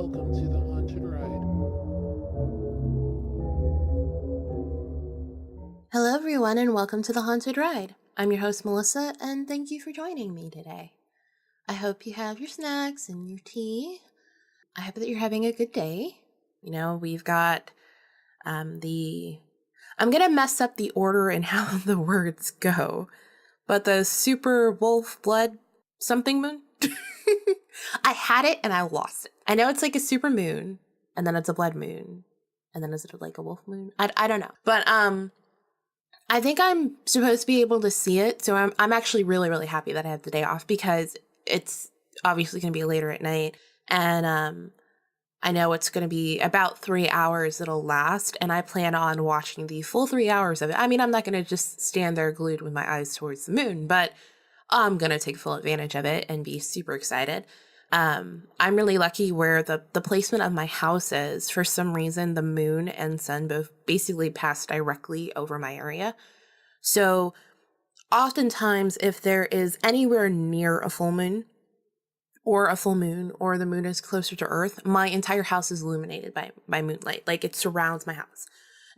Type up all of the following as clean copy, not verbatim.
welcome to the Haunted Ride. Hello, everyone, and welcome to the Haunted Ride. I'm your host, Melissa, and thank you for joining me today. I hope you have your snacks and your tea. I hope that you're having a good day. You know, we've got I'm going to mess up the order and how the words go, but the super wolf blood something moon? I had it and I lost it. I know it's like a super moon, and then it's a blood moon, and then is it like a wolf moon? I don't know. But I think I'm supposed to be able to see it, so I'm actually really, really happy that I have the day off because it's obviously going to be later at night, and I know it's going to be about 3 hours it'll last, and I plan on watching the full 3 hours of it. I mean, I'm not going to just stand there glued with my eyes towards the moon, but I'm going to take full advantage of it and be super excited. I'm really lucky where the placement of my house is. For some reason, the moon and sun both basically pass directly over my area. So oftentimes, if there is anywhere near a full moon, or the moon is closer to Earth, my entire house is illuminated by moonlight. Like, it surrounds my house.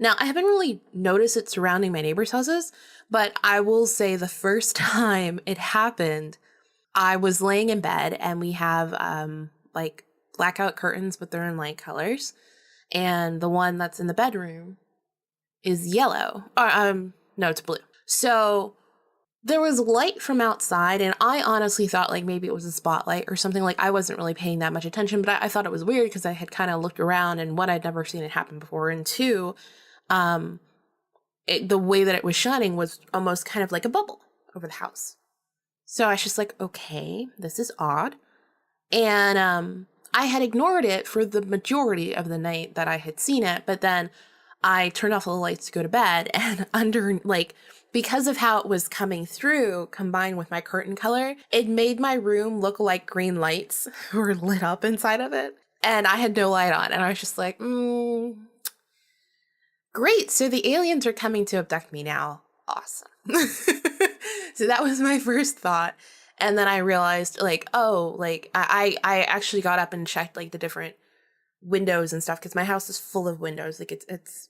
Now, I haven't really noticed it surrounding my neighbors' houses, but I will say the first time it happened, I was laying in bed and we have like blackout curtains, but they're in light colors. And the one that's in the bedroom is yellow. No, it's blue. So there was light from outside, and I honestly thought like maybe it was a spotlight or something. Like, I wasn't really paying that much attention, but I thought it was weird because I had kind of looked around, and one, I'd never seen it happen before, and two, the way that it was shining was almost kind of like a bubble over the house. So I was just like, okay, this is odd. And I had ignored it for the majority of the night that I had seen it, but then I turned off all the lights to go to bed, and because of how it was coming through, combined with my curtain color, it made my room look like green lights were lit up inside of it. And I had no light on, and I was just like, great, so the aliens are coming to abduct me now. Awesome. So that was my first thought. And then I realized, like, oh, like, I actually got up and checked, like, the different windows and stuff, because my house is full of windows. Like, it's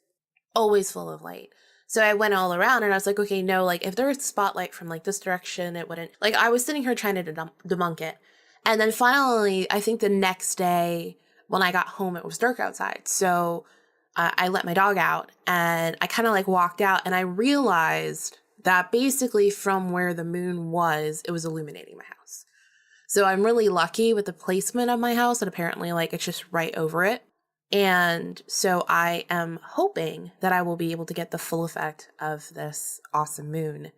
always full of light. So I went all around, and I was like, okay, no, like, if there was a spotlight from, like, this direction, it wouldn't. Like, I was sitting here trying to debunk it. And then finally, I think the next day when I got home, it was dark outside. So I let my dog out, and I kind of, like, walked out, and I realized that basically from where the moon was, it was illuminating my house. So I'm really lucky with the placement of my house, and apparently, like, it's just right over it. And so I am hoping that I will be able to get the full effect of this awesome moon.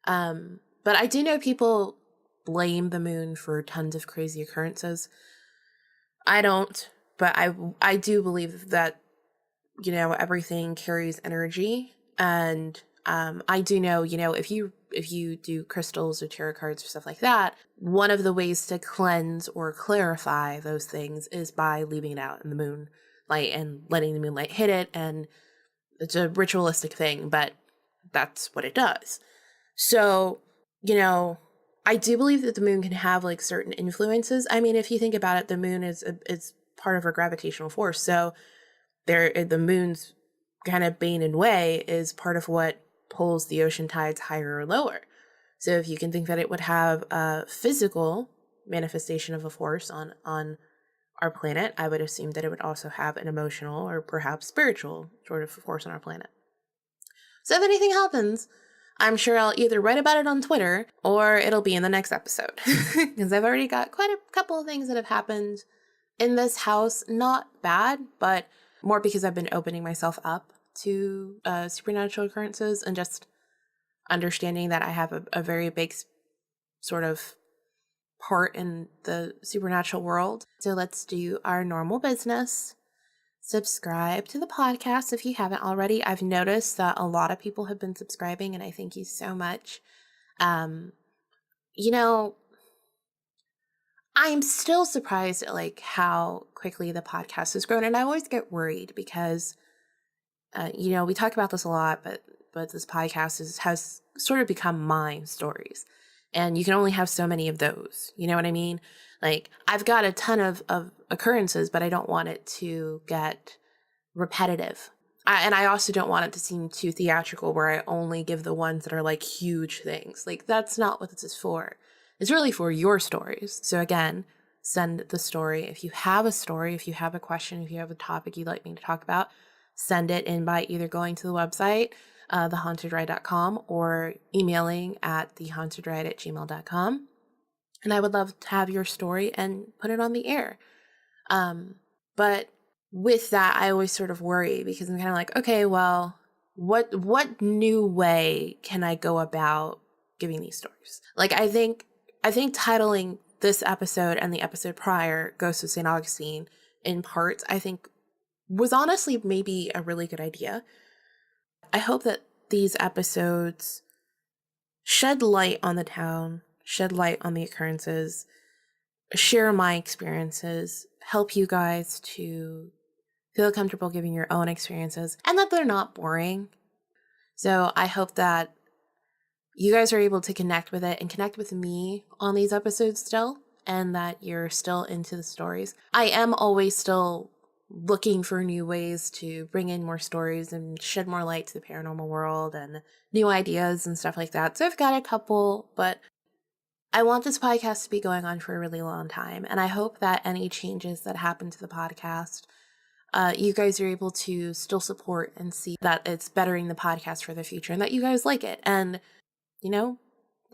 But I do know people blame the moon for tons of crazy occurrences. I don't, but I do believe that, you know, everything carries energy. And I do know, you know, if you do crystals or tarot cards or stuff like that, one of the ways to cleanse or clarify those things is by leaving it out in the moonlight and letting the moonlight hit it. And it's a ritualistic thing, but that's what it does. So, you know, I do believe that the moon can have like certain influences. I mean, if you think about it, the moon is part of our gravitational force. So the moon's kind of bane and way is part of what pulls the ocean tides higher or lower. So if you can think that it would have a physical manifestation of a force on our planet, I would assume that it would also have an emotional or perhaps spiritual sort of force on our planet. So if anything happens, I'm sure I'll either write about it on Twitter or it'll be in the next episode. Because I've already got quite a couple of things that have happened in this house. Not bad, but more because I've been opening myself up to supernatural occurrences and just understanding that I have a very big sort of part in the supernatural world. So let's do our normal business. Subscribe to the podcast if you haven't already. I've noticed that a lot of people have been subscribing, and I thank you so much. You know, I'm still surprised at like how quickly the podcast has grown, and I always get worried because you know, we talk about this a lot, but this podcast has sort of become my stories. And you can only have so many of those. You know what I mean? Like, I've got a ton of occurrences, but I don't want it to get repetitive. And I also don't want it to seem too theatrical where I only give the ones that are like huge things. Like, that's not what this is for. It's really for your stories. So again, send the story. If you have a story, if you have a question, if you have a topic you'd like me to talk about, send it in by either going to the website, thehauntedride.com, or emailing at thehauntedride@gmail.com. And I would love to have your story and put it on the air. But with that, I always sort of worry because I'm kind of like, okay, well, what new way can I go about giving these stories? Like, I think titling this episode and the episode prior, Ghosts of Saint Augustine, in parts, I think was honestly maybe a really good idea. I hope that these episodes shed light on the town, shed light on the occurrences, share my experiences, help you guys to feel comfortable giving your own experiences, and that they're not boring. So I hope that you guys are able to connect with it and connect with me on these episodes still, and that you're still into the stories. I am always still looking for new ways to bring in more stories and shed more light to the paranormal world and new ideas and stuff like that. So I've got a couple, but I want this podcast to be going on for a really long time. And I hope that any changes that happen to the podcast, you guys are able to still support and see that it's bettering the podcast for the future and that you guys like it. And, you know,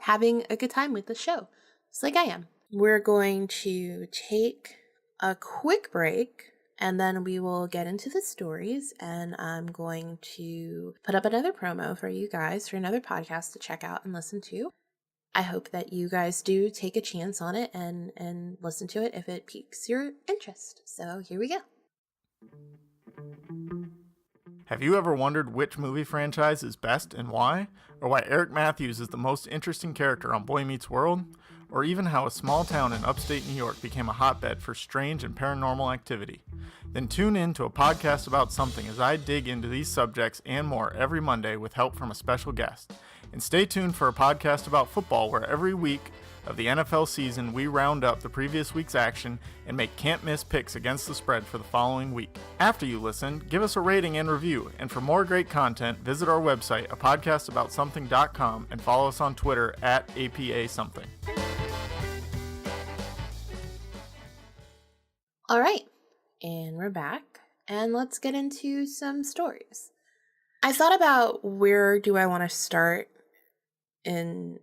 having a good time with the show, just like I am. We're going to take a quick break and then we will get into the stories, and I'm going to put up another promo for you guys for another podcast to check out and listen to. I hope that you guys do take a chance on it and listen to it if it piques your interest. So here we go. Have you ever wondered which movie franchise is best and why? Or why Eric Matthews is the most interesting character on Boy Meets World? Or even how a small town in upstate New York became a hotbed for strange and paranormal activity? Then tune in to a podcast about something as I dig into these subjects and more every Monday with help from a special guest. And stay tuned for a podcast about football where every week of the NFL season we round up the previous week's action and make can't-miss picks against the spread for the following week. After you listen, give us a rating and review, and for more great content, visit our website, apodcastaboutSomething.com, and follow us on Twitter at APASomething. All right, and we're back, and let's get into some stories. I thought about where do I want to start in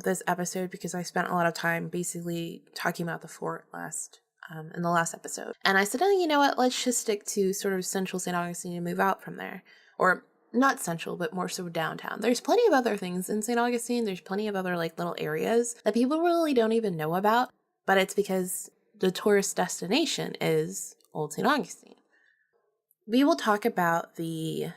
this episode because I spent a lot of time basically talking about the fort in the last episode. And I said, oh, you know what, let's just stick to sort of central St. Augustine and move out from there. Or not central, but more so downtown. There's plenty of other things in St. Augustine. There's plenty of other like little areas that people really don't even know about, but it's because the tourist destination is Old St. Augustine. We will talk about the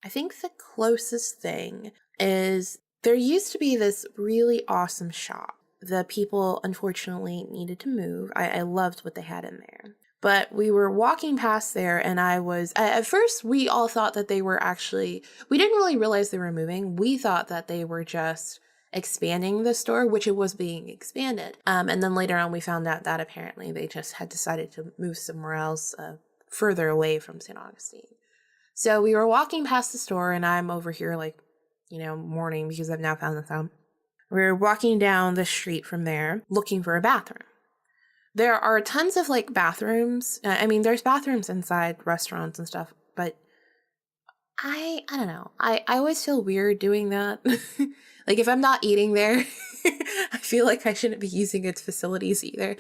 I think the closest thing is there used to be this really awesome shop. The people unfortunately needed to move. I loved what they had in there. But we were walking past there and at first we all thought that they were we didn't really realize they were moving. We thought that they were just expanding the store, which it was being expanded. And then later on we found out that apparently they just had decided to move somewhere else further away from St. Augustine. So we were walking past the store and I'm over here mourning because I've now found the thumb. We were walking down the street from there looking for a bathroom. There are tons of bathrooms. There's bathrooms inside restaurants and stuff, but I don't know. I always feel weird doing that. If I'm not eating there, I feel like I shouldn't be using its facilities either.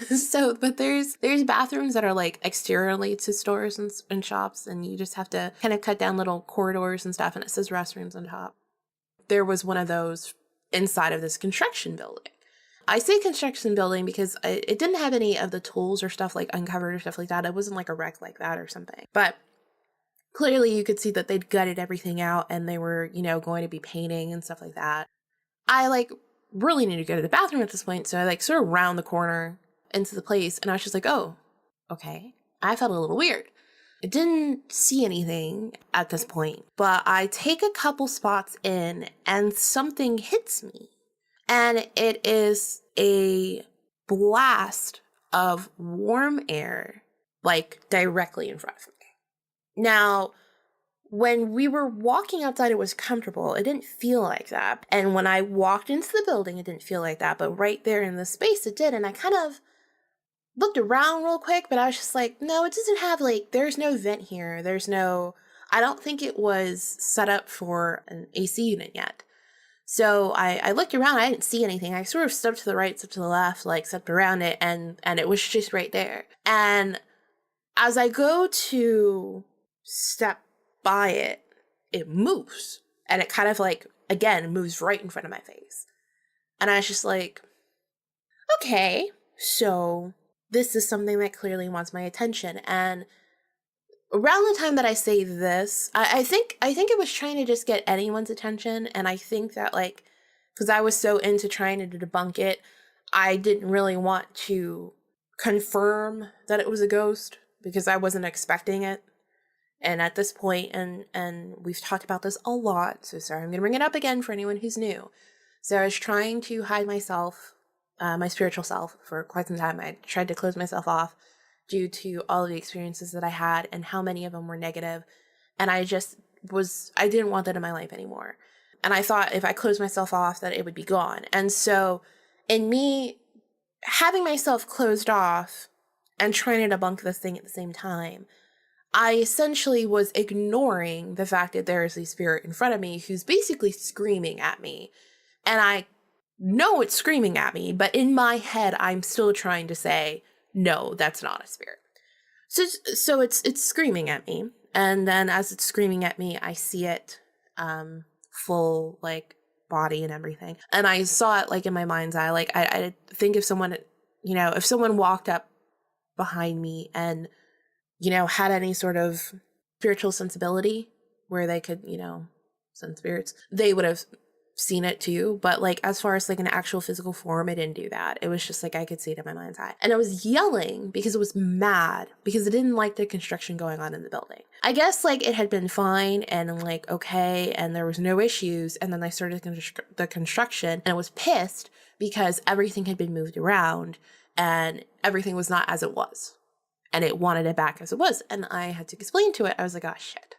But there's bathrooms that are exteriorly to stores and shops, and you just have to kind of cut down little corridors and stuff, and it says restrooms on top. There was one of those inside of this construction building. I say construction building because it didn't have any of the tools or stuff uncovered or stuff like that. It wasn't a wreck like that or something. But clearly you could see that they'd gutted everything out and they were, going to be painting and stuff like that. I really need to go to the bathroom at this point. So I sort of round the corner into the place and I was just oh, okay. I felt a little weird. I didn't see anything at this point, but I take a couple spots in and something hits me. And it is a blast of warm air, like directly in front of me. Now, when we were walking outside, it was comfortable. It didn't feel like that. And when I walked into the building, it didn't feel like that. But right there in the space, it did. And I kind of looked around real quick, but I was just like, no, it doesn't have like, there's no vent here. I don't think it was set up for an AC unit yet. So I looked around, I didn't see anything. I sort of stepped to the right, stepped to the left, like stepped around it, and it was just right there. And as I go to step by it, it moves. And it kind of like, again, moves right in front of my face. And I was just like, okay, so this is something that clearly wants my attention. And around the time that I say this, I think it was trying to just get anyone's attention. And I think that like, because I was so into trying to debunk it, I didn't really want to confirm that it was a ghost because I wasn't expecting it. And at this point, and we've talked about this a lot, so sorry, I'm going to bring it up again for anyone who's new. So I was trying to hide myself, my spiritual self, for quite some time. I tried to close myself off due to all of the experiences that I had and how many of them were negative. And I didn't want that in my life anymore. And I thought if I closed myself off that it would be gone. And so in me having myself closed off and trying to debunk this thing at the same time, I essentially was ignoring the fact that there is a spirit in front of me who's basically screaming at me. And I know it's screaming at me, but in my head, I'm still trying to say, no, that's not a spirit. So it's screaming at me. And then as it's screaming at me, I see it full like body and everything. And I saw it like in my mind's eye. Like I think if someone walked up behind me and had any sort of spiritual sensibility where they could, sense spirits, they would have seen it too. But like, as far as like an actual physical form, it didn't do that. It was just like, I could see it in my mind's eye. And I was yelling because it was mad because it didn't like the construction going on in the building. I guess like it had been fine and like, okay. And there was no issues. And then I started the construction and I was pissed because everything had been moved around and everything was not as it was. And it wanted it back as it was. And I had to explain to it. I was like, oh, shit.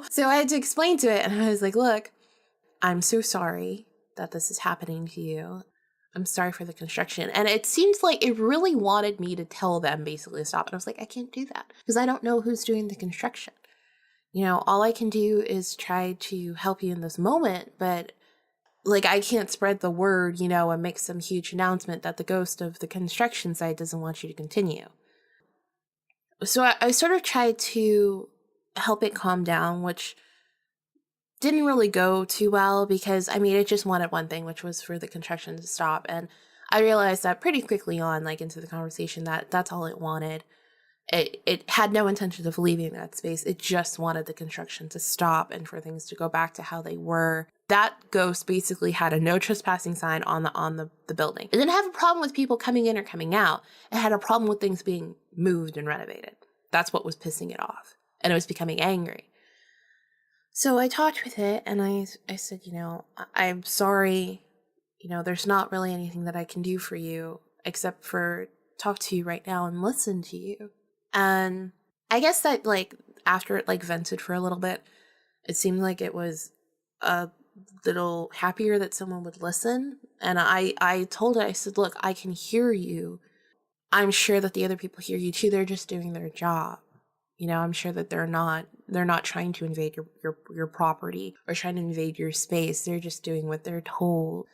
So I had to explain to it. And I was like, look, I'm so sorry that this is happening to you. I'm sorry for the construction. And it seems like it really wanted me to tell them basically to stop. And I was like, I can't do that because I don't know who's doing the construction. All I can do is try to help you in this moment. But like, I can't spread the word, and make some huge announcement that the ghost of the construction site doesn't want you to continue. So I sort of tried to help it calm down, which didn't really go too well because, it just wanted one thing, which was for the construction to stop. And I realized that pretty quickly on, like, into the conversation that that's all it wanted. It had no intention of leaving that space. It just wanted the construction to stop and for things to go back to how they were. That ghost basically had a no trespassing sign on the building. It didn't have a problem with people coming in or coming out. It had a problem with things being moved and renovated. That's what was pissing it off. And it was becoming angry. So I talked with it and I said, I'm sorry. There's not really anything that I can do for you except for talk to you right now and listen to you. And I guess that like after it like vented for a little bit, it seemed like it was a little happier that someone would listen. And I told it, I said, look, I can hear you. I'm sure that the other people hear you too. They're just doing their job. I'm sure that they're not trying to invade your property or trying to invade your space. They're just doing what they're told.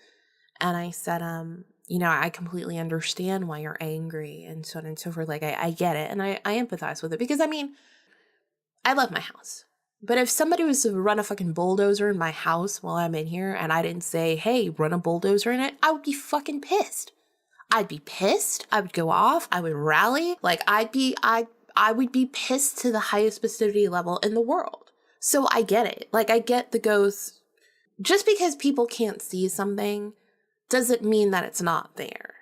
And I said, I completely understand why you're angry and so on and so forth. Like, I get it. And I empathize with it because, I love my house. But if somebody was to run a fucking bulldozer in my house while I'm in here and I didn't say, hey, run a bulldozer in it, I would be fucking pissed. I'd be pissed. I would go off. I would rally. Like, I would be pissed to the highest specificity level in the world. So I get it. Like, I get the ghost. Just because people can't see something doesn't mean that it's not there.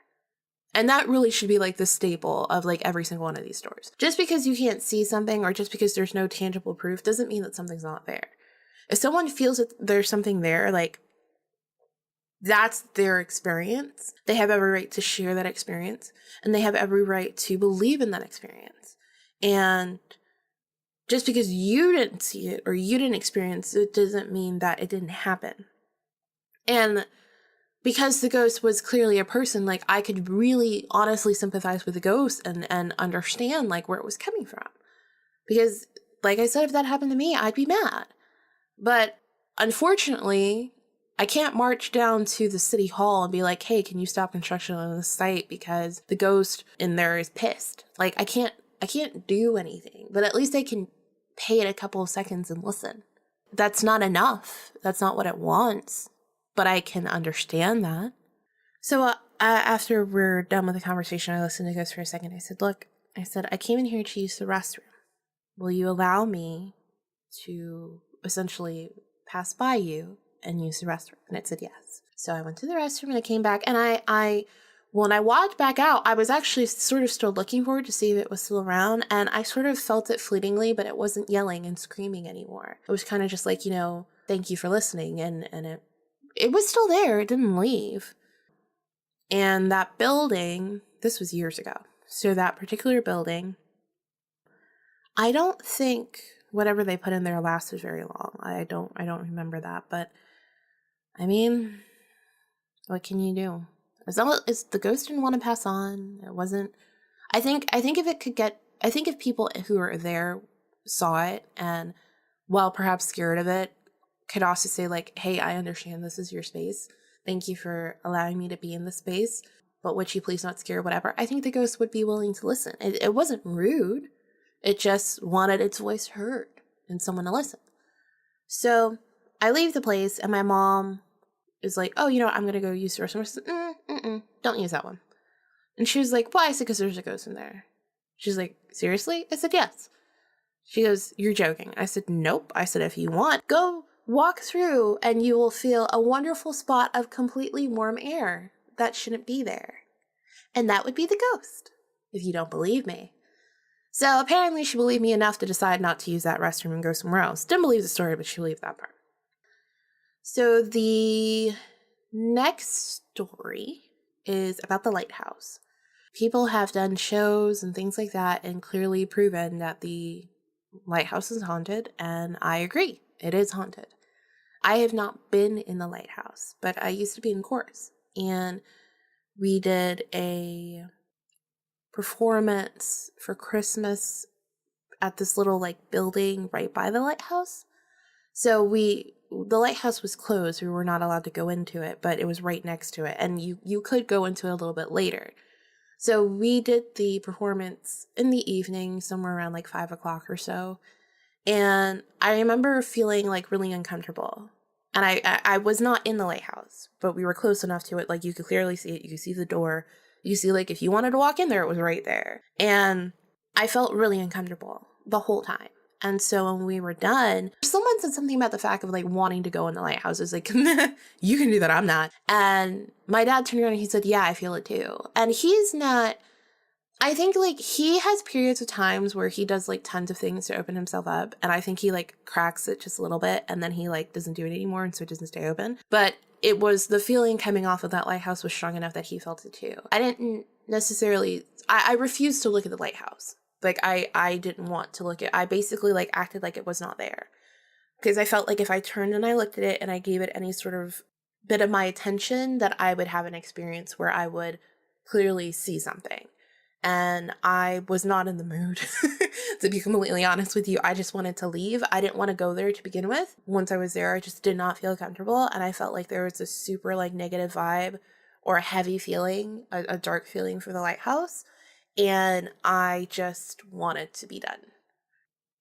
And that really should be like the staple of like every single one of these stories. Just because you can't see something or just because there's no tangible proof doesn't mean that something's not there. If someone feels that there's something there, like, That's their experience. They have every right to share that experience, and they have every right to believe in that experience. And just because you didn't see it or you didn't experience it doesn't mean that it didn't happen. And because the ghost was clearly a person, like, I could really honestly sympathize with the ghost and understand, like, where it was coming from. Because, like I said, if that happened to me, I'd be mad. But unfortunately, I can't march down to the city hall and be like, hey, can you stop construction on this site because the ghost in there is pissed. Like, I can't do anything, but at least I can pay it a couple of seconds and listen. That's not enough. That's not what it wants, but I can understand that. So after we're done with the conversation, I listened to Ghost for a second. I said, look, I came in here to use the restroom. Will you allow me to essentially pass by you and use the restroom? And it said yes. So I went to the restroom and I came back, and when I walked back out, I was actually sort of still looking for it to see if it was still around, and I sort of felt it fleetingly, but it wasn't yelling and screaming anymore. It was kind of just like, thank you for listening, and it was still there. It didn't leave. And that building, this was years ago, so that particular building, I don't think whatever they put in there lasted very long. I don't remember that, but I mean, what can you do? As long as the ghost didn't want to pass on, it wasn't. I think if people who were there saw it and, while perhaps scared of it, could also say like, hey, I understand this is your space. Thank you for allowing me to be in this space, but would you please not scare whatever? I think the ghost would be willing to listen. It wasn't rude. It just wanted its voice heard and someone to listen. So I leave the place, and my mom is like, oh, I'm going to go use the restroom. I said, don't use that one. And she was like, why? I said, because there's a ghost in there. She's like, seriously? I said, yes. She goes, you're joking. I said, nope. I said, if you want, go walk through and you will feel a wonderful spot of completely warm air that shouldn't be there. And that would be the ghost, if you don't believe me. So apparently she believed me enough to decide not to use that restroom and go somewhere else. Didn't believe the story, but she believed that part. So the next story is about the lighthouse. People have done shows and things like that and clearly proven that the lighthouse is haunted, and I agree, it is haunted. I have not been in the lighthouse, but I used to be in chorus, and we did a performance for Christmas at this little building right by the lighthouse. So the lighthouse was closed. We were not allowed to go into it, but it was right next to it, and you could go into it a little bit later. So we did the performance in the evening, somewhere around 5:00 or so. And I remember feeling really uncomfortable. And I was not in the lighthouse, but we were close enough to it. You could clearly see it. You could see the door. You see, if you wanted to walk in there, it was right there. And I felt really uncomfortable the whole time. And so when we were done, someone said something about the fact of wanting to go in the lighthouse. It's like, you can do that, I'm not. And my dad turned around and he said, yeah, I feel it too. And he's not, I think he has periods of times where he does tons of things to open himself up. And I think he cracks it just a little bit, and then he doesn't do it anymore. And so it doesn't stay open. But it was the feeling coming off of that lighthouse was strong enough that he felt it too. I didn't necessarily, I refused to look at the lighthouse. I didn't want to look at, I basically acted like it was not there. Because I felt if I turned and I looked at it and I gave it any sort of bit of my attention, that I would have an experience where I would clearly see something. And I was not in the mood, to be completely honest with you. I just wanted to leave. I didn't want to go there to begin with. Once I was there, I just did not feel comfortable. And I felt there was a super negative vibe or a heavy feeling, a dark feeling for the lighthouse. And I just wanted to be done.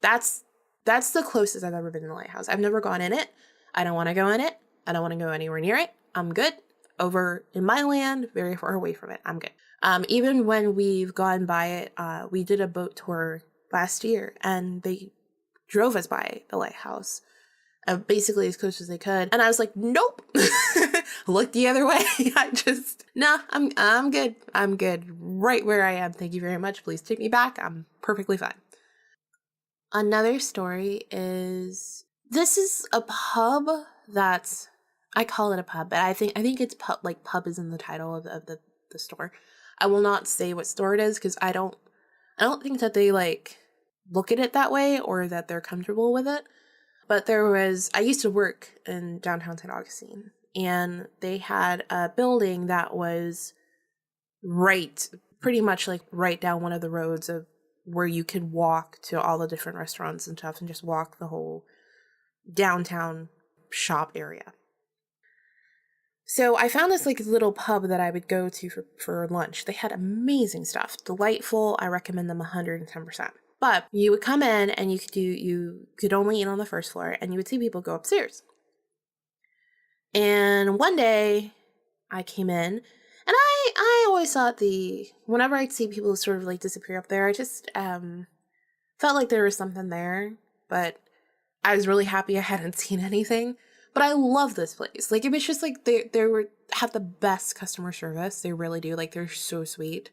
That's the closest I've ever been in the lighthouse. I've never gone in it. I don't want to go in it. I don't want to go anywhere near it. I'm good. Over in my land, very far away from it. I'm good. Even when we've gone by it, we did a boat tour last year, and they drove us by the lighthouse, basically as close as they could. And I was like, nope. Look the other way. I'm good. I'm good right where I am. Thank you very much. Please take me back. I'm perfectly fine. Another story is, this is a pub that's I call it a pub, but I think it's pub, like pub is in the title of the store. I will not say what store it is because I don't think that they like look at it that way or that they're comfortable with it. But I used to work in downtown St. Augustine, and they had a building that was pretty much like right down one of the roads of where you could walk to all the different restaurants and stuff and just walk the whole downtown shop area. So I found this like little pub that I would go to for lunch. They had amazing stuff, delightful. I recommend them 110%. But you would come in and you could only eat on the first floor, and you would see people go upstairs. And one day I came in, and I always thought whenever I'd see people sort of like disappear up there, I just felt like there was something there, but I was really happy I hadn't seen anything. But I love this place. Like, it was just like they have the best customer service. They really do. Like, they're so sweet.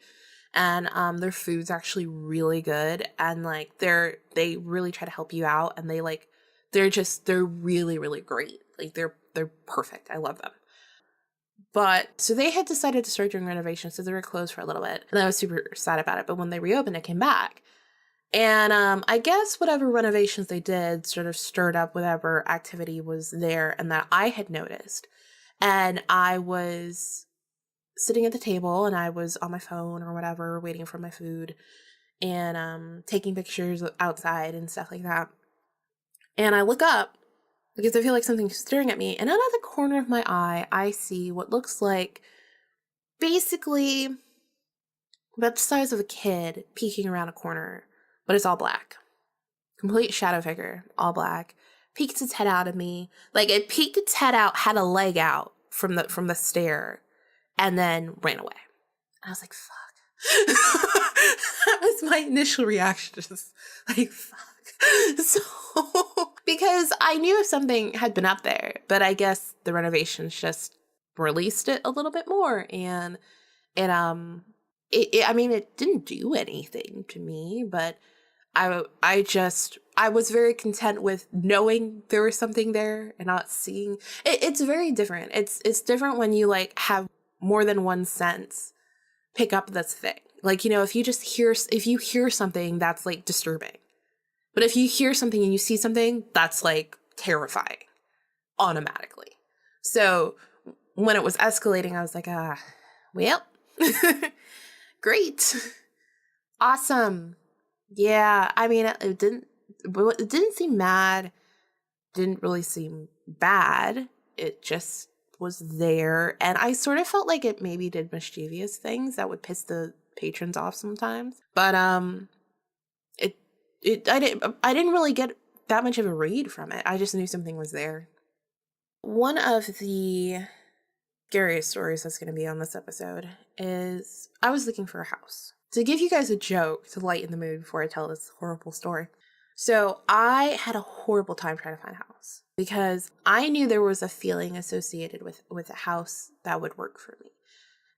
And their food's actually really good, and like they really try to help you out, and they're really, really great. Like, they're perfect. I love them. But so they had decided to start doing renovations, so they were closed for a little bit, and I was super sad about it. But when they reopened, I came back, and I guess whatever renovations they did sort of stirred up whatever activity was there and that I had noticed. And I was sitting at the table, and I was on my phone or whatever, waiting for my food, and taking pictures outside and stuff like that. And I look up because I feel like something's staring at me, and out of the corner of my eye, I see what looks like basically about the size of a kid peeking around a corner, but it's all black. Complete shadow figure, all black. Peeks its head out at me. Like, it peeked its head out, had a leg out from the stare, and then ran away. And I was like, fuck. That was my initial reaction. Just like, fuck. So, because I knew if something had been up there, but I guess the renovations just released it a little bit more. And I mean, it didn't do anything to me, but I was very content with knowing there was something there and not seeing. It's very different. It's different when you like have more than one sense pick up this thing. Like, you know, if you hear something, that's like disturbing. But if you hear something and you see something, that's like terrifying automatically. So when it was escalating, I was like, well, great. Awesome. Yeah. I mean, it didn't seem mad. Didn't really seem bad. It just was there, and I sort of felt like it maybe did mischievous things that would piss the patrons off sometimes. But I didn't really get that much of a read from it. I just knew something was there. One of the scariest stories that's going to be on this episode is I was looking for a house. To give you guys a joke to lighten the mood before I tell this horrible story. So I had a horrible time trying to find a house because I knew there was a feeling associated with a house that would work for me.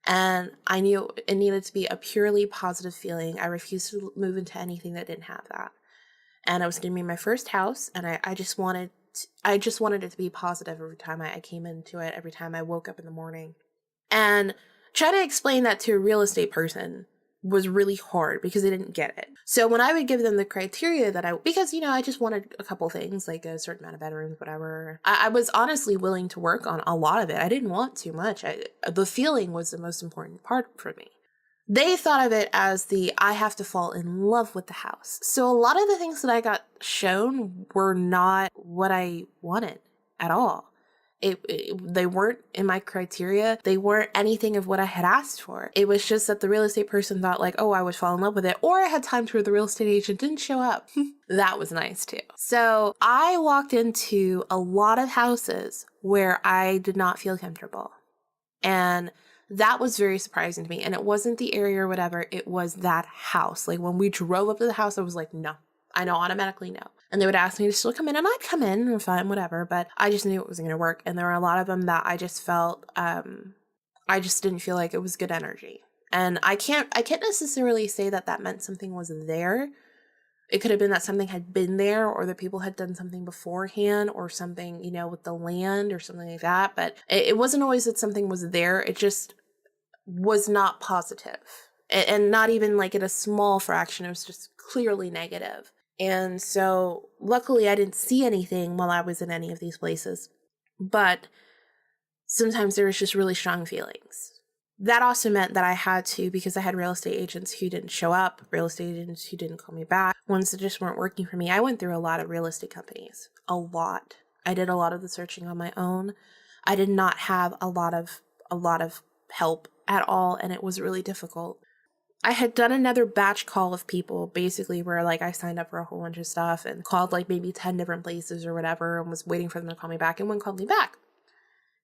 And I knew it needed to be a purely positive feeling. I refused to move into anything that didn't have that. And it was going to be my first house, and I just wanted it to be positive every time I came into it, every time I woke up in the morning. And trying to explain that to a real estate person was really hard because they didn't get it. So when I would give them the criteria because, you know, I just wanted a couple things, like a certain amount of bedrooms, whatever. I was honestly willing to work on a lot of it. I didn't want too much. The feeling was the most important part for me. They thought of it as I have to fall in love with the house. So a lot of the things that I got shown were not what I wanted at all. They weren't in my criteria. They weren't anything of what I had asked for. It was just that the real estate person thought like, oh, I would fall in love with it. Or I had times where the real estate agent didn't show up. That was nice too. So I walked into a lot of houses where I did not feel comfortable. And that was very surprising to me. And it wasn't the area or whatever. It was that house. Like when we drove up to the house, I was like, no. I know automatically no. And they would ask me to still come in, and I'd come in and fine, whatever. But I just knew it wasn't going to work. And there were a lot of them that I just felt, I just didn't feel like it was good energy. And I can't necessarily say that meant something was there, It could have been that something had been there or that people had done something beforehand or something, you know, with the land or something like that. But it wasn't always that something was there. It just was not positive. And not even like in a small fraction. It was just clearly negative. And so luckily I didn't see anything while I was in any of these places. But sometimes there was just really strong feelings. That also meant that I had to, because I had real estate agents who didn't show up, real estate agents who didn't call me back, ones that just weren't working for me. I went through a lot of real estate companies. A lot. I did a lot of the searching on my own. I did not have a lot of help at all, and it was really difficult. I had done another batch call of people, basically where like I signed up for a whole bunch of stuff and called like maybe 10 different places or whatever and was waiting for them to call me back, and one called me back.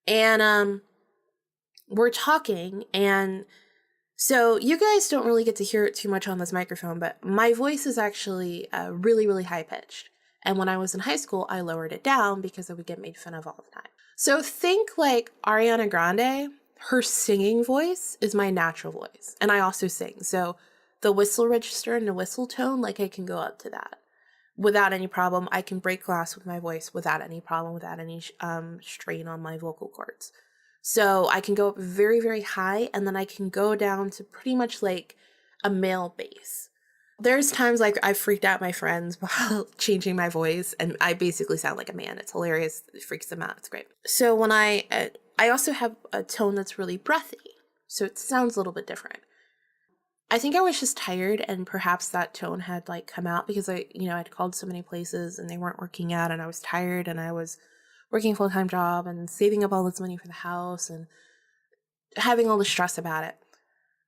And we're talking, and so you guys don't really get to hear it too much on this microphone, but my voice is actually really, really high pitched. And when I was in high school, I lowered it down because I would get made fun of all the time. So think like Ariana Grande. Her singing voice is my natural voice. And I also sing. So the whistle register and the whistle tone, like I can go up to that without any problem. I can break glass with my voice without any problem, without any strain on my vocal cords. So I can go up very, very high, and then I can go down to pretty much like a male bass. There's times like I've freaked out my friends while changing my voice, and I basically sound like a man. It's hilarious. It freaks them out. It's great. So when I also have a tone that's really breathy, so it sounds a little bit different. I think I was just tired, and perhaps that tone had like come out because I'd called so many places and they weren't working out, and I was tired, and I was working a full-time job and saving up all this money for the house and having all the stress about it.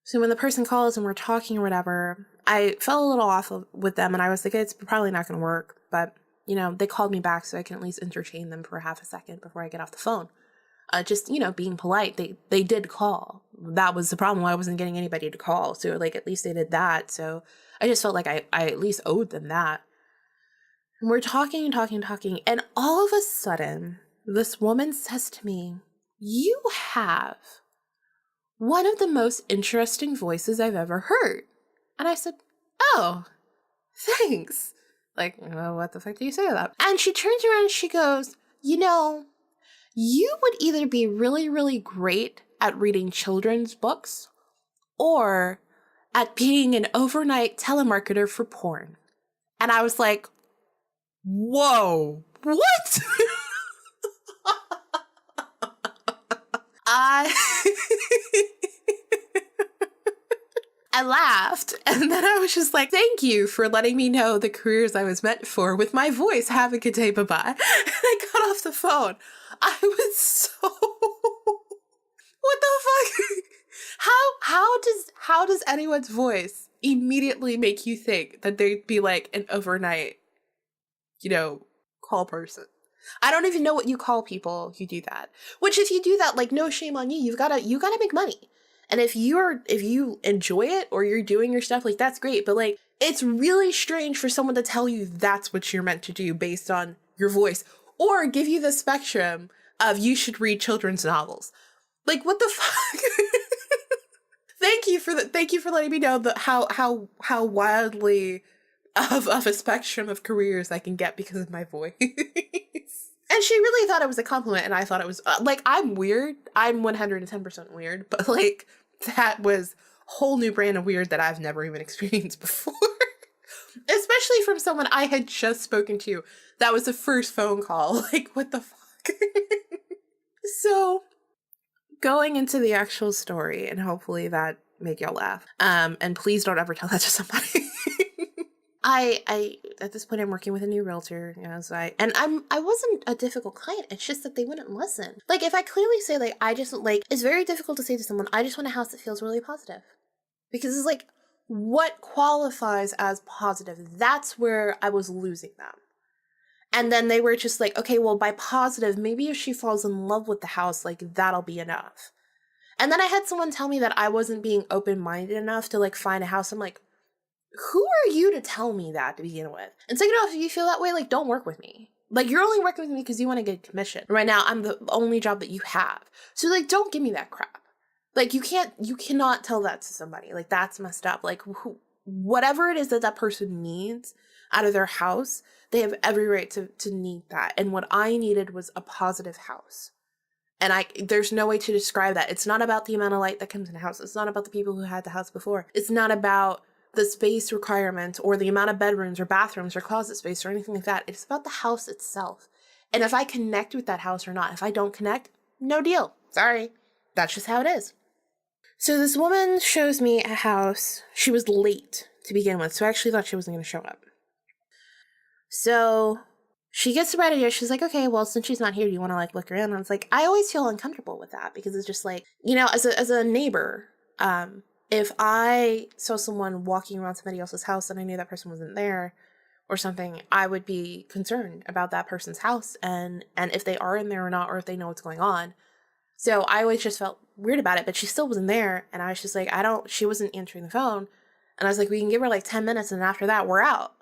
So when the person calls and we're talking or whatever, I fell a little off with them, and I was like, it's probably not going to work. But, they called me back so I can at least entertain them for half a second before I get off the phone. Just, being polite. They did call. That was the problem. I wasn't getting anybody to call. So, like, at least they did that. So I just felt like I at least owed them that. And we're talking and talking and talking. And all of a sudden, this woman says to me, "You have one of the most interesting voices I've ever heard." And I said, "Oh, thanks." Like, well, what the fuck do you say to that? And she turns around and she goes, you would either be really, really great at reading children's books or at being an overnight telemarketer for porn. And I was like, whoa, what? I laughed, and then I was just like, thank you for letting me know the careers I was meant for with my voice. Have a good day, bye-bye. And I got off the phone. I was so... What the fuck? How does anyone's voice immediately make you think that they'd be like an overnight, call person? I don't even know what you call people who do that. Which, if you do that, like, no shame on you. You gotta make money. And if you enjoy it or you're doing your stuff, like, that's great. But, like, it's really strange for someone to tell you that's what you're meant to do based on your voice, or give you the spectrum of you should read children's novels. Like, what the fuck? Thank you for letting me know how wildly of a spectrum of careers I can get because of my voice. And she really thought it was a compliment, and I thought it was, I'm weird. I'm 110% weird, but, like, that was a whole new brand of weird that I've never even experienced before. Especially from someone I had just spoken to. That was the first phone call. Like, what the fuck? So, going into the actual story, and hopefully that make y'all laugh. And please don't ever tell that to somebody. I at this point I'm working with a new realtor, so I wasn't a difficult client. It's just that they wouldn't listen. Like, if I clearly say, like, I just, like, it's very difficult to say to someone, I just want a house that feels really positive. Because it's like, what qualifies as positive? That's where I was losing them. And then they were just like, okay, well, by positive, maybe if she falls in love with the house, like, that'll be enough. And then I had someone tell me that I wasn't being open-minded enough to, like, find a house. I'm like, who are you to tell me that to begin with? And second off, if you feel that way, like, don't work with me. Like, you're only working with me because you want to get commission. Right now, I'm the only job that you have. So, like, don't give me that crap. Like, you cannot tell that to somebody. Like, that's messed up. Like, whatever it is that that person needs out of their house, they have every right to need that. And what I needed was a positive house. And there's no way to describe that. It's not about the amount of light that comes in the house. It's not about the people who had the house before. It's not about the space requirement or the amount of bedrooms or bathrooms or closet space or anything like that. It's about the house itself. And if I connect with that house or not. If I don't connect, no deal. Sorry. That's just how it is. So this woman shows me a house. She was late to begin with, so I actually thought she wasn't going to show up. So she gets ready here. She's like, okay, well, since she's not here, do you want to like look around? And I was like, I always feel uncomfortable with that because it's just like, you know, as a neighbor, if I saw someone walking around somebody else's house and I knew that person wasn't there or something, I would be concerned about that person's house and if they are in there or not, or if they know what's going on. So I always just felt weird about it, but she still wasn't there. And I was just like, she wasn't answering the phone. And I was like, we can give her like 10 minutes. And after that, we're out.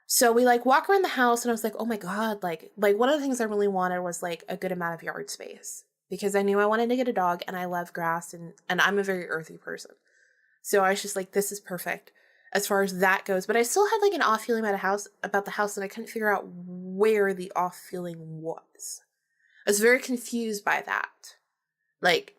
So we like walk around the house and I was like, oh my God, like one of the things I really wanted was like a good amount of yard space because I knew I wanted to get a dog and I love grass and I'm a very earthy person. So I was just like, this is perfect as far as that goes. But I still had like an off feeling about the house and I couldn't figure out where the off feeling was. I was very confused by that. Like,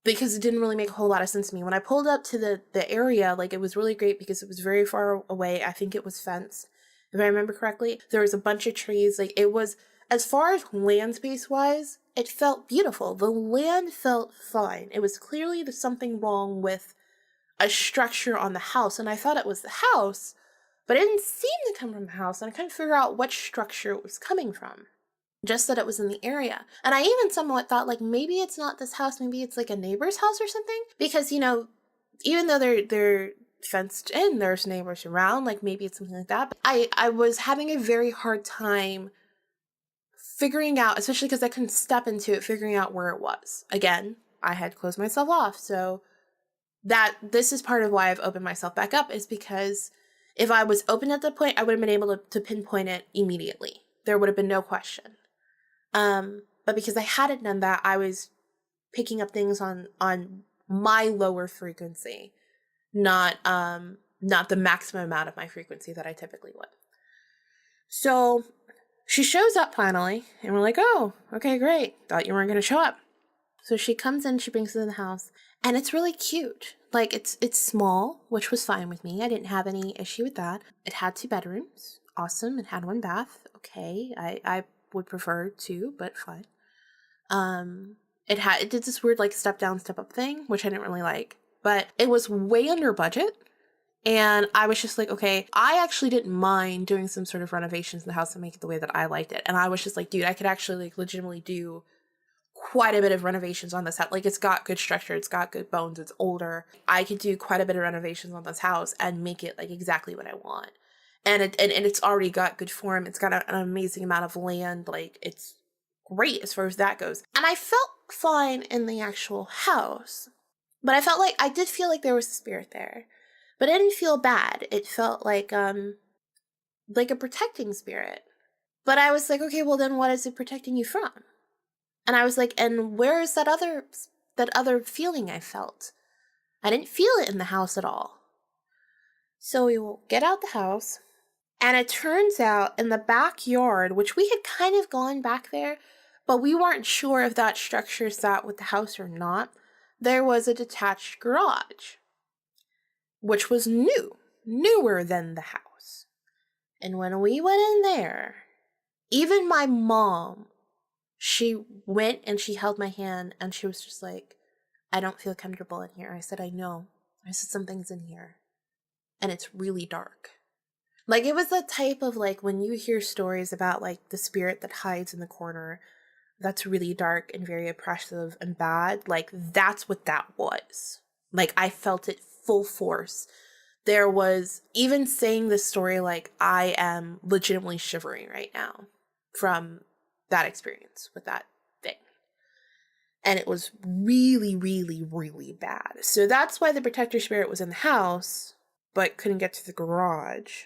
because it didn't really make a whole lot of sense to me. When I pulled up to the area, like, it was really great because it was very far away. I think it was fenced, if I remember correctly. There was a bunch of trees. Like, it was, as far as land space-wise, it felt beautiful. The land felt fine. It was clearly there's something wrong with a structure on the house, and I thought it was the house, but it didn't seem to come from the house, and I couldn't figure out what structure it was coming from. Just that it was in the area. And I even somewhat thought, like, maybe it's not this house, maybe it's like a neighbor's house or something. Because, you know, even though they're fenced in, there's neighbors around, like maybe it's something like that. But I was having a very hard time figuring out, especially because I couldn't step into it, figuring out where it was. Again, I had closed myself off. So this is part of why I've opened myself back up, is because if I was open at that point, I would have been able to pinpoint it immediately. There would have been no question. But because I hadn't done that, I was picking up things on my lower frequency, not the maximum amount of my frequency that I typically would. So she shows up finally, and we're like, oh, okay, great. Thought you weren't going to show up. So she comes in, she brings it in the house, and it's really cute. Like, it's small, which was fine with me. I didn't have any issue with that. It had 2 bedrooms. Awesome. It had 1 bath. Okay. I would prefer 2, but fine. It did this weird like step down, step up thing, which I didn't really like, but it was way under budget. And I was just like, okay, I actually didn't mind doing some sort of renovations in the house to make it the way that I liked it. And I was just like, dude, I could actually like legitimately do quite a bit of renovations on this house. Like, it's got good structure, it's got good bones, it's older. I could do quite a bit of renovations on this house and make it like exactly what I want. And it's already got good form. It's got an amazing amount of land. Like, it's great as far as that goes. And I felt fine in the actual house. But I did feel like there was a spirit there. But it didn't feel bad. It felt like a protecting spirit. But I was like, okay, well then what is it protecting you from? And I was like, and where is that other feeling I felt? I didn't feel it in the house at all. So we will get out the house. And it turns out in the backyard, which we had kind of gone back there, but we weren't sure if that structure sat with the house or not, there was a detached garage, which was newer than the house. And when we went in there, even my mom, she went and she held my hand and she was just like, I don't feel comfortable in here. I said, I know. I said, something's in here. And it's really dark. Like, it was the type of, like, when you hear stories about, like, the spirit that hides in the corner that's really dark and very oppressive and bad, like, that's what that was. Like, I felt it full force. There was, even saying this story, like, I am legitimately shivering right now from that experience with that thing. And it was really, really, really bad. So that's why the protector spirit was in the house, but couldn't get to the garage.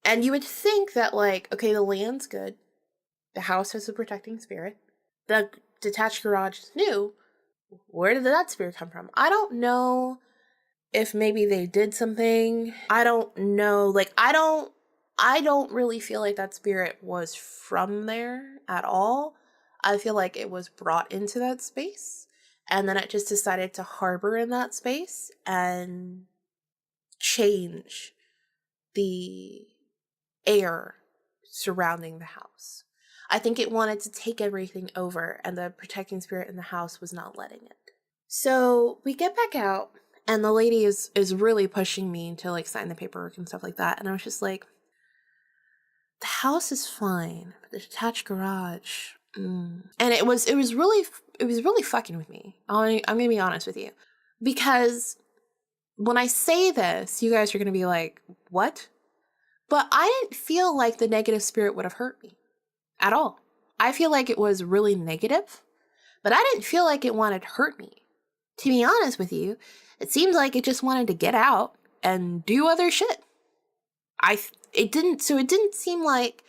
And you would think that, like, okay, the land's good. The house has a protecting spirit. The detached garage is new. Where did that spirit come from? I don't know if maybe they did something. I don't know. Like, I don't really feel like that spirit was from there at all. I feel like it was brought into that space and then it just decided to harbor in that space and change the air surrounding the house. I think it wanted to take everything over and the protecting spirit in the house was not letting it. So we get back out and the lady is really pushing me to like sign the paperwork and stuff like that. And I was just like, the house is fine, but the detached garage. And it was really fucking with me. I'm gonna be honest with you, because when I say this, you guys are gonna be like, what? But I didn't feel like the negative spirit would have hurt me at all. I feel like it was really negative, but I didn't feel like it wanted to hurt me. To be honest with you, it seemed like it just wanted to get out and do other shit. It didn't seem like,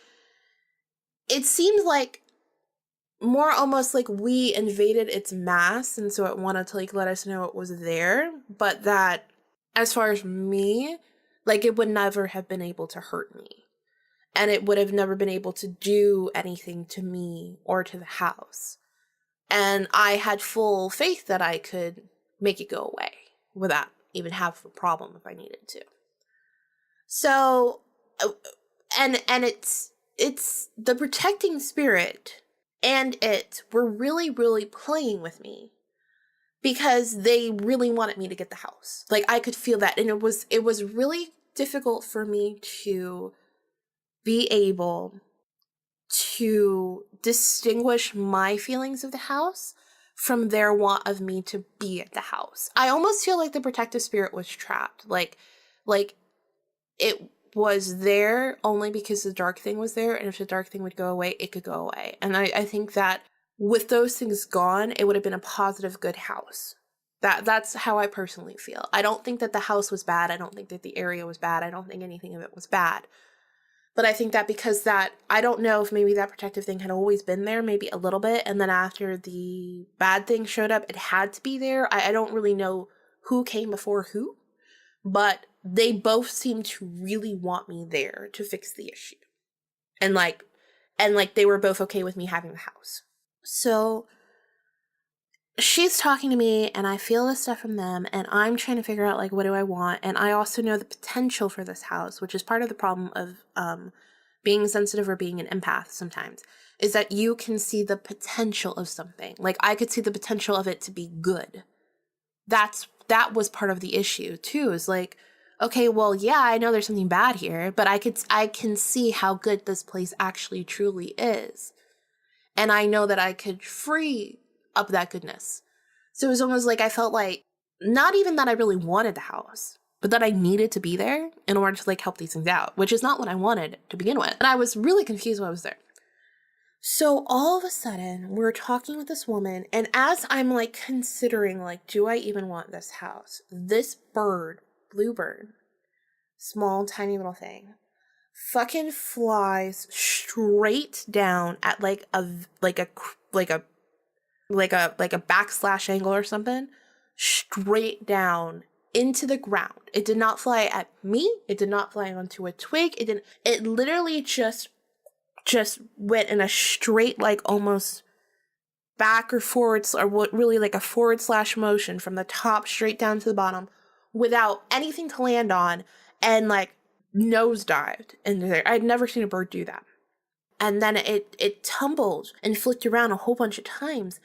it seemed like more almost like we invaded its mass and so it wanted to like let us know it was there, but that as far as me, like it would never have been able to hurt me. And it would have never been able to do anything to me or to the house. And I had full faith that I could make it go away without even have a problem if I needed to. So, and it's the protecting spirit and it were really, really playing with me because they really wanted me to get the house. Like I could feel that. And it was really difficult for me to be able to distinguish my feelings of the house from their want of me to be at the house. I almost feel like the protective spirit was trapped. Like it was there only because the dark thing was there, and if the dark thing would go away, it could go away. And I think that with those things gone, it would have been a positive, good house. That's how I personally feel. I don't think that the house was bad. I don't think that the area was bad. I don't think anything of it was bad. But I think that because that, I don't know if maybe that protective thing had always been there, maybe a little bit, and then after the bad thing showed up, it had to be there. I don't really know who came before who, but they both seem to really want me there to fix the issue. And like they were both okay with me having the house. So she's talking to me and I feel this stuff from them and I'm trying to figure out like, what do I want? And I also know the potential for this house, which is part of the problem of being sensitive or being an empath sometimes, is that you can see the potential of something. Like I could see the potential of it to be good. That was part of the issue too, is like, okay, well, yeah, I know there's something bad here, but I can see how good this place actually truly is. And I know that I could free up that goodness. So it was almost like I felt like, not even that I really wanted the house, but that I needed to be there in order to like help these things out, which is not what I wanted to begin with. And I was really confused when I was there. So all of a sudden, we're talking with this woman, and as I'm like considering, like, do I even want this house? This bird, bluebird, small, tiny little thing, fucking flies straight down at like a backslash angle or something, straight down into the ground. It did not fly at me. It did not fly onto a twig. It literally just went in a straight, like almost back or forwards, or what really like a forward slash motion from the top straight down to the bottom without anything to land on, and like nosedived into there. I'd never seen a bird do that. And then it tumbled and flicked around a whole bunch of times.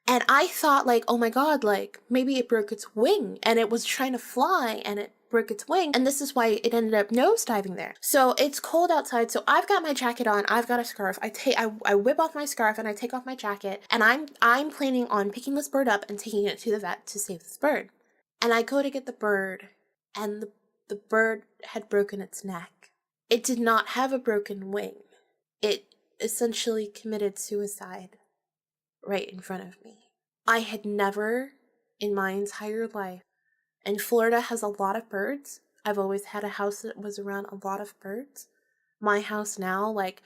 And I thought like, oh my God, like maybe it broke its wing and it was trying to fly and it broke its wing. And this is why it ended up nosediving there. So it's cold outside. So I've got my jacket on. I've got a scarf. I whip off my scarf and I take off my jacket. And I'm planning on picking this bird up and taking it to the vet to save this bird. And I go to get the bird and the bird had broken its neck. It did not have a broken wing. It essentially committed suicide right in front of me. I had never in my entire life, and Florida has a lot of birds. I've always had a house that was around a lot of birds. My house now, like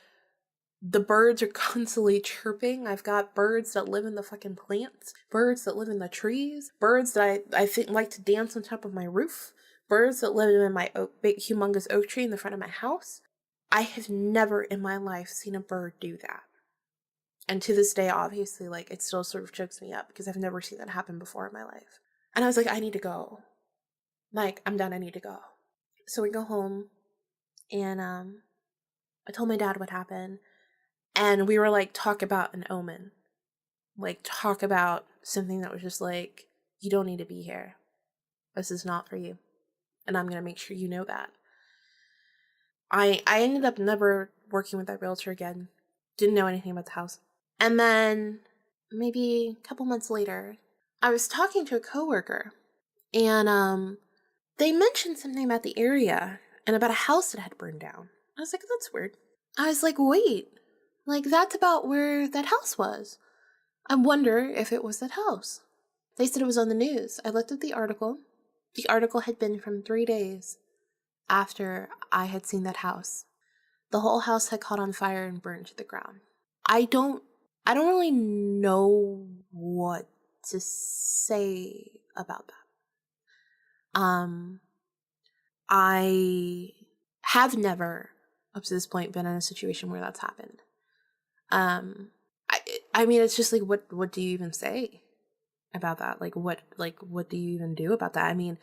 The birds are constantly chirping. I've got birds that live in the fucking plants, birds that live in the trees, birds that I think like to dance on top of my roof, birds that live in my big humongous oak tree in the front of my house. I have never in my life seen a bird do that. And to this day, obviously, like, it still sort of chokes me up because I've never seen that happen before in my life. And I was like, I need to go. Like, I'm done, I need to go. So we go home, and I told my dad what happened. And we were like, talk about an omen. Like, talk about something that was just like, you don't need to be here. This is not for you. And I'm going to make sure you know that. I ended up never working with that realtor again. Didn't know anything about the house. And then maybe a couple months later, I was talking to a coworker, and they mentioned something about the area and about a house that had burned down. I was like, that's weird. I was like, wait, like, that's about where that house was. I wonder if it was that house. They said it was on the news. I looked at the article. The article had been from 3 days after I had seen that house. The whole house had caught on fire and burned to the ground. I don't really know what to say about that. I have never, up to this point, been in a situation where that's happened. I mean, it's just like, what do you even say about that? Like, what do you even do about that? I mean,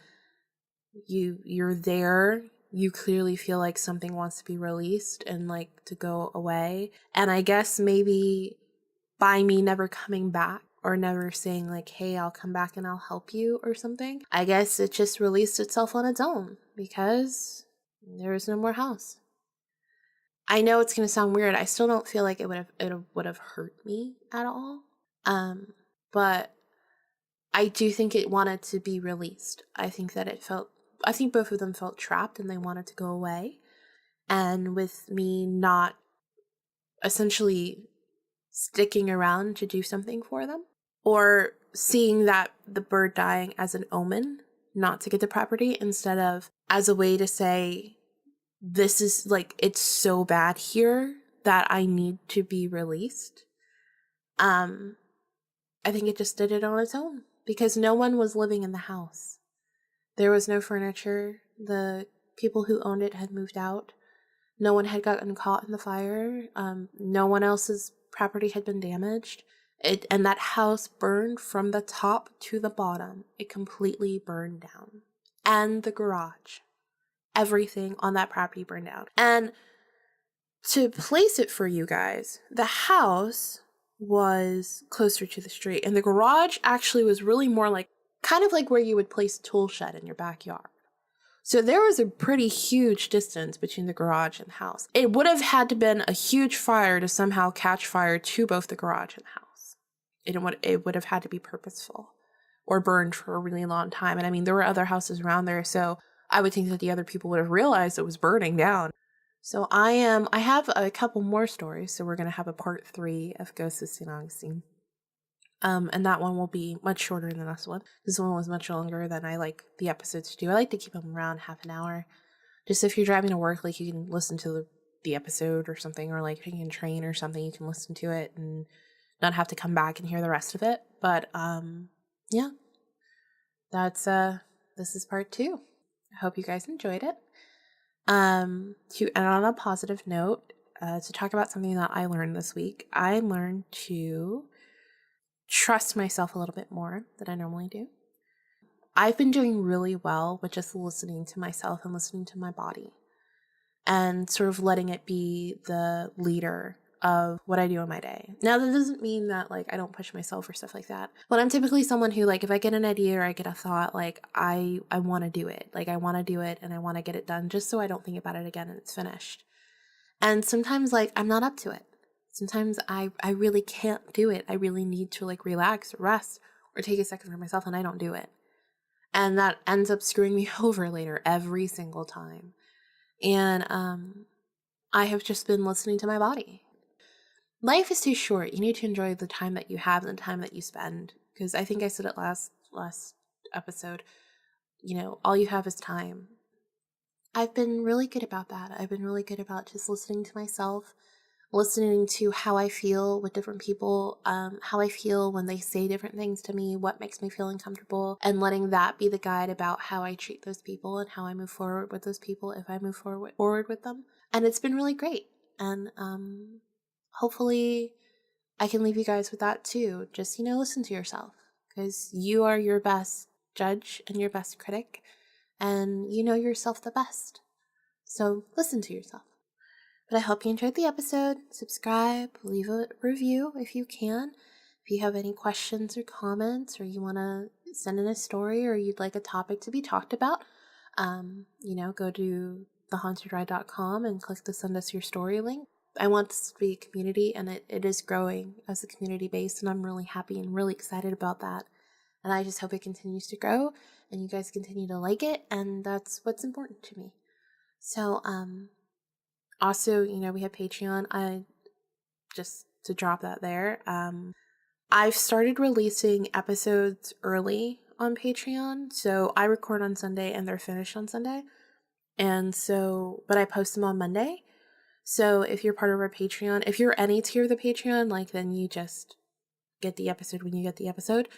you're there. You clearly feel like something wants to be released and like to go away. And I guess maybe by me never coming back or never saying like, hey, I'll come back and I'll help you or something, I guess it just released itself on its own because there was no more house. I know it's going to sound weird. I still don't feel like it would have hurt me at all. But I do think it wanted to be released. I think both of them felt trapped and they wanted to go away. And with me not essentially sticking around to do something for them, or seeing that the bird dying as an omen not to get the property instead of as a way to say, this is like, it's so bad here that I need to be released. I think it just did it on its own because no one was living in the house. There was no furniture. The people who owned it had moved out. No one had gotten caught in the fire. No one else's property had been damaged. And that house burned from the top to the bottom. It completely burned down. And the garage. Everything on that property burned down. And to place it for you guys, the house was closer to the street. And the garage actually was really more like, kind of like where you would place a tool shed in your backyard. So there was a pretty huge distance between the garage and the house. It would have had to been a huge fire to somehow catch fire to both the garage and the house. It would have had to be purposeful or burned for a really long time. And I mean, there were other houses around there, so I would think that the other people would have realized it was burning down. So I have a couple more stories, so we're going to have a part 3 of Ghosts of Saint Augustine. And that one will be much shorter than this one. This one was much longer than I like the episodes to do. I like to keep them around half an hour. Just if you're driving to work, like you can listen to the episode or something, or like taking a train or something, you can listen to it and not have to come back and hear the rest of it. But yeah, that's this is part 2. I hope you guys enjoyed it. To end on a positive note, to talk about something that I learned this week, I learned to trust myself a little bit more than I normally do. I've been doing really well with just listening to myself and listening to my body and sort of letting it be the leader of what I do in my day. Now, that doesn't mean that like I don't push myself or stuff like that, but I'm typically someone who, like, if I get an idea or I get a thought, like I want to do it. Like I want to do it and I want to get it done just so I don't think about it again and it's finished. And sometimes like I'm not up to it. Sometimes I really can't do it. I really need to like relax or rest or take a second for myself and I don't do it. And that ends up screwing me over later every single time. And I have just been listening to my body. Life is too short. You need to enjoy the time that you have and the time that you spend. Because I think I said it last episode, you know, all you have is time. I've been really good about that. I've been really good about just listening to myself, listening to how I feel with different people, how I feel when they say different things to me, what makes me feel uncomfortable, and letting that be the guide about how I treat those people and how I move forward with those people if I move forward with them. And it's been really great. And hopefully I can leave you guys with that too. Just, listen to yourself, because you are your best judge and your best critic, and you know yourself the best. So listen to yourself. But I hope you enjoyed the episode. Subscribe, leave a review if you can. If you have any questions or comments, or you want to send in a story, or you'd like a topic to be talked about, go to thehauntedride.com and click the send us your story link. I want this to be a community, and it is growing as a community base, and I'm really happy and really excited about that. And I just hope it continues to grow, and you guys continue to like it, and that's what's important to me. So, also, we have Patreon. Just to drop that there, I've started releasing episodes early on Patreon. So I record on Sunday and they're finished on Sunday. But I post them on Monday. So if you're part of our Patreon, if you're any tier of the Patreon, then you just get the episode when you get the episode.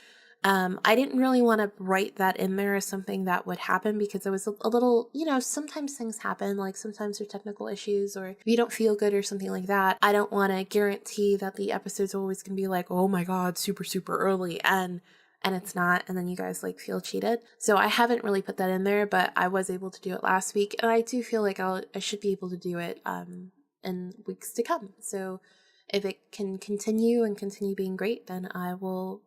I didn't really want to write that in there as something that would happen, because it was a little, sometimes things happen, like sometimes there's technical issues, or if you don't feel good or something like that. I don't want to guarantee that the episode's always going to be like, oh my God, super, super early. And it's not, and then you guys feel cheated. So I haven't really put that in there, but I was able to do it last week, and I do feel like I should be able to do it in weeks to come. So if it can continue being great, then I will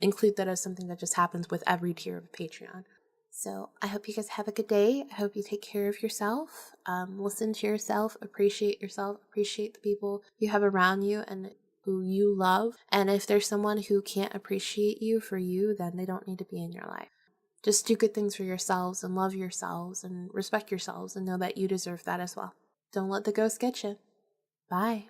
include that as something that just happens with every tier of Patreon. So I hope you guys have a good day. I hope you take care of yourself. Listen to yourself, appreciate the people you have around you and who you love. And if there's someone who can't appreciate you for you, then they don't need to be in your life. Just do good things for yourselves and love yourselves and respect yourselves, and know that you deserve that as well. Don't let the ghost get you. Bye.